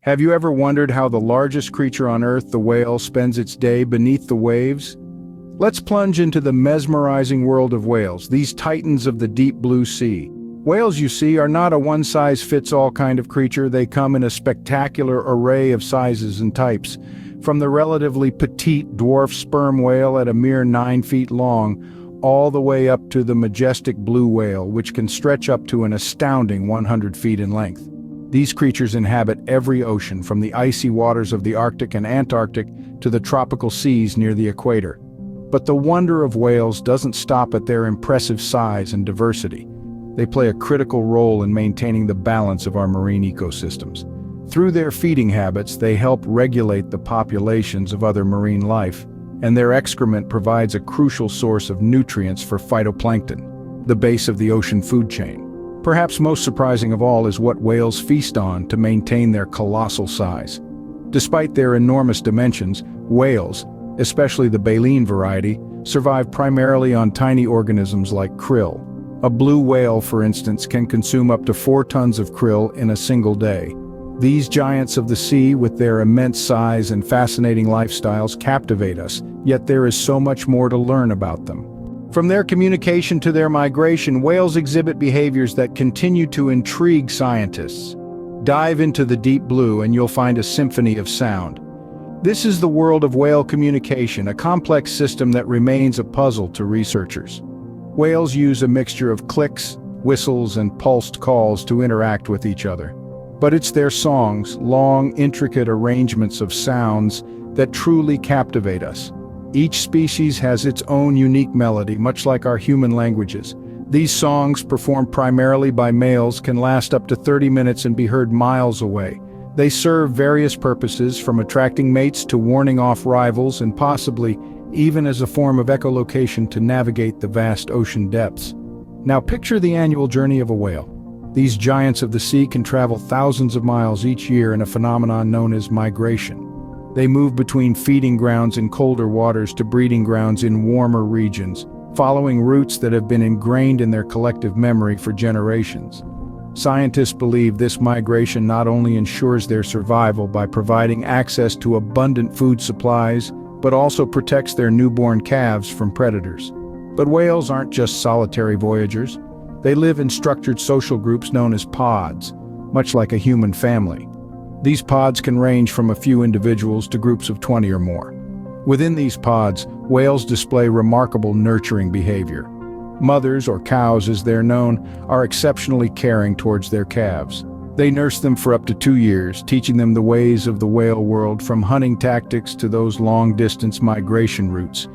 Have you ever wondered how the largest creature on Earth, the whale, spends its day beneath the waves? Let's plunge into the mesmerizing world of whales, these titans of the deep blue sea. Whales, you see, are not a one-size-fits-all kind of creature. They come in a spectacular array of sizes and types, from the relatively petite dwarf sperm whale at a mere 9 feet long, all the way up to the majestic blue whale, which can stretch up to an astounding 100 feet in length. These creatures inhabit every ocean, from the icy waters of the Arctic and Antarctic to the tropical seas near the equator. But the wonder of whales doesn't stop at their impressive size and diversity. They play a critical role in maintaining the balance of our marine ecosystems. Through their feeding habits, they help regulate the populations of other marine life, and their excrement provides a crucial source of nutrients for phytoplankton, the base of the ocean food chain. Perhaps most surprising of all is what whales feast on to maintain their colossal size. Despite their enormous dimensions, whales, especially the baleen variety, survive primarily on tiny organisms like krill. A blue whale, for instance, can consume up to 4 tons of krill in a single day. These giants of the sea, with their immense size and fascinating lifestyles, captivate us, yet there is so much more to learn about them. From their communication to their migration, whales exhibit behaviors that continue to intrigue scientists. Dive into the deep blue and you'll find a symphony of sound. This is the world of whale communication, a complex system that remains a puzzle to researchers. Whales use a mixture of clicks, whistles, and pulsed calls to interact with each other. But it's their songs, long, intricate arrangements of sounds, that truly captivate us. Each species has its own unique melody, much like our human languages. These songs, performed primarily by males, can last up to 30 minutes and be heard miles away. They serve various purposes, from attracting mates to warning off rivals, and possibly even as a form of echolocation to navigate the vast ocean depths. Now picture the annual journey of a whale. These giants of the sea can travel thousands of miles each year in a phenomenon known as migration. They move between feeding grounds in colder waters to breeding grounds in warmer regions, following routes that have been ingrained in their collective memory for generations. Scientists believe this migration not only ensures their survival by providing access to abundant food supplies, but also protects their newborn calves from predators. But whales aren't just solitary voyagers. They live in structured social groups known as pods, much like a human family. These pods can range from a few individuals to groups of 20 or more. Within these pods, whales display remarkable nurturing behavior. Mothers, or cows as they're known, are exceptionally caring towards their calves. They nurse them for up to 2 years, teaching them the ways of the whale world, from hunting tactics to those long-distance migration routes.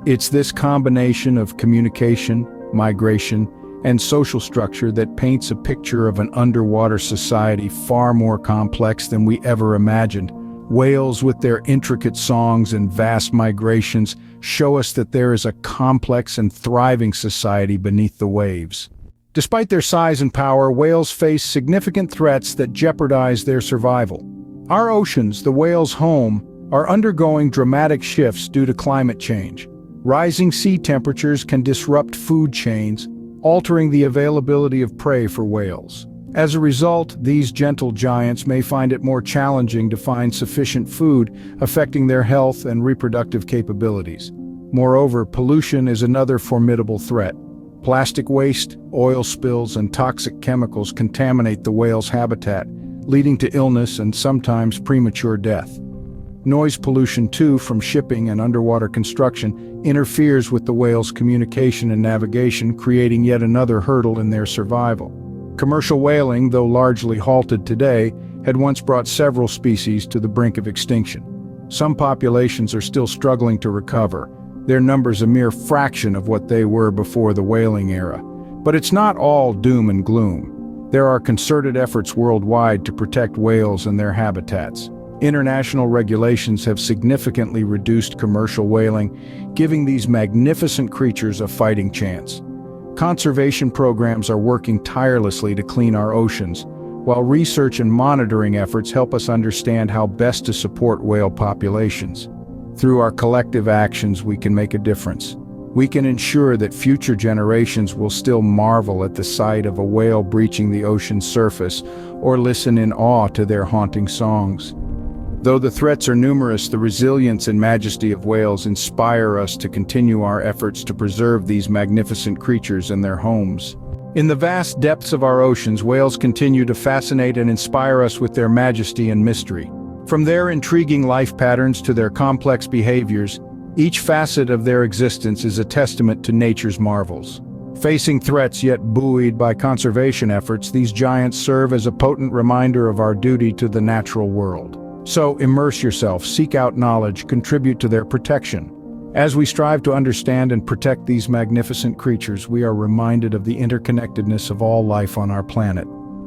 It's this combination of communication, migration, and social structure that paints a picture of an underwater society far more complex than we ever imagined. Whales, with their intricate songs and vast migrations, show us that there is a complex and thriving society beneath the waves. Despite their size and power, whales face significant threats that jeopardize their survival. Our oceans, the whales' home, are undergoing dramatic shifts due to climate change. Rising sea temperatures can disrupt food chains, altering the availability of prey for whales. As a result, these gentle giants may find it more challenging to find sufficient food, affecting their health and reproductive capabilities. Moreover, pollution is another formidable threat. Plastic waste, oil spills, and toxic chemicals contaminate the whale's habitat, leading to illness and sometimes premature death. Noise pollution, too, from shipping and underwater construction, interferes with the whale's communication and navigation, creating yet another hurdle in their survival. Commercial whaling, though largely halted today, had once brought several species to the brink of extinction. Some populations are still struggling to recover, their numbers a mere fraction of what they were before the whaling era. But it's not all doom and gloom. There are concerted efforts worldwide to protect whales and their habitats. International regulations have significantly reduced commercial whaling, giving these magnificent creatures a fighting chance. Conservation programs are working tirelessly to clean our oceans, while research and monitoring efforts help us understand how best to support whale populations. Through our collective actions, we can make a difference. we can ensure that future generations will still marvel at the sight of a whale breaching the ocean's surface or listen in awe to their haunting songs. Though the threats are numerous, the resilience and majesty of whales inspire us to continue our efforts to preserve these magnificent creatures and their homes. In the vast depths of our oceans, whales continue to fascinate and inspire us with their majesty and mystery. From their intriguing life patterns to their complex behaviors, each facet of their existence is a testament to nature's marvels. Facing threats yet buoyed by conservation efforts, these giants serve as a potent reminder of our duty to the natural world. So immerse yourself, seek out knowledge, contribute to their protection. As we strive to understand and protect these magnificent creatures, we are reminded of the interconnectedness of all life on our planet.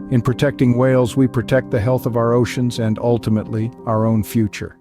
In protecting whales, we protect the health of our oceans and, ultimately, our own future.